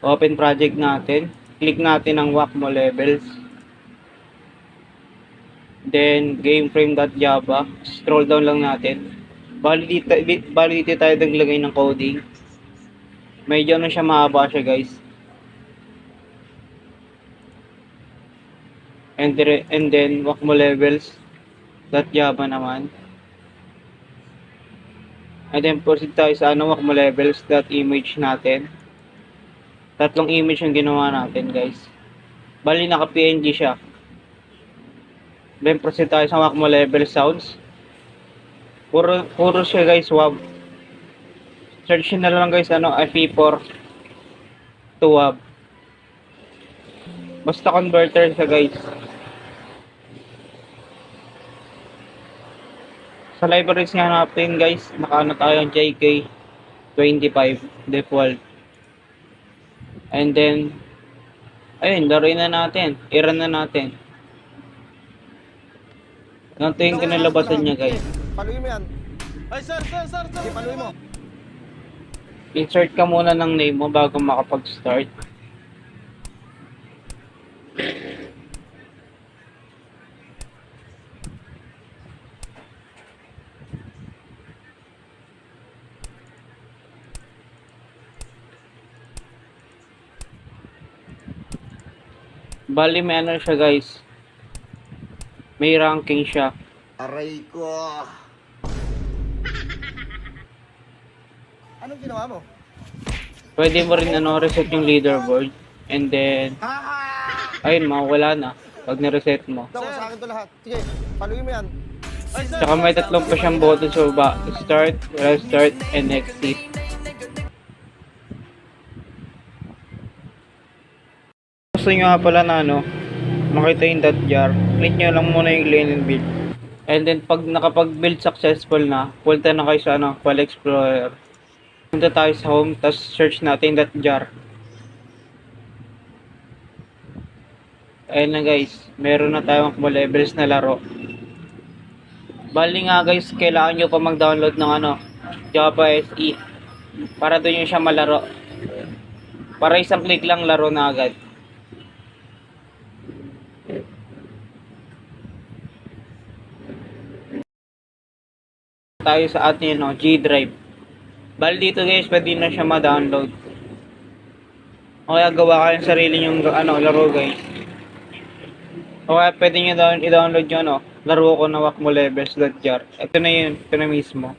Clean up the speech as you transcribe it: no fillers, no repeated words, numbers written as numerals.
Open project natin. Click natin ang Wacmo levels. Then gameframe.java. Scroll down lang natin. Bali dito tayo naglagay ng coding. Medyo na siya mahaba siya, guys. And then Wacmo levels.java naman. And then proceed tayo sa Wacmo levels.image natin. Tatlong image yung ginawa natin, guys. Bali naka PNG siya. Then proceed tayo sa Wacmo level sounds. Puro siya, guys, WAV. Search na lang, guys, FE4 to WAV. Basta converter siya, guys. Sa libraries nga natin, guys, nakaano tayo ang JK25 default. And then ayun, laruin na natin. I-run na natin. Ganito yung kinalabasan niya, guys. Paluin mo yan. Ay, sir. Sige, paluin mo. Insert ka muna ng name mo bago makapag-start. Bali, may ano siya, guys. May ranking siya. Aray ko. Anong ginawa mo? Pwede mo rin reset yung leaderboard. And then ayun, mawala na pag ni-reset mo. Ito, sa akin to lahat. Sige, paluin mo yan. Ay, sir. Tsaka may tatlong pa siyang button sa baba. Start, restart, and exit. Gusto nyo nga pala na makita yung .jar, click nyo lang muna yung lane and build. And then pag nakapag-build successful na, punta na kayo sa File Explorer. Punta tayo sa home, tapos search natin .jar. Ayun na, guys, meron na tayong Wacmo levels na laro. Bali nga, guys, kailangan nyo pa mag-download ng Java SE para doon nyo siya malaro. Para isang click lang laro na agad. Tayo sa atin G Drive. Bali dito, guys, pwede na siya ma-download. O kaya gawa kayo sarili yung laro, guys. O kaya pwede nyo i-download yung laro ko na Wacmo levels.jar. Ito na yun, ito na mismo.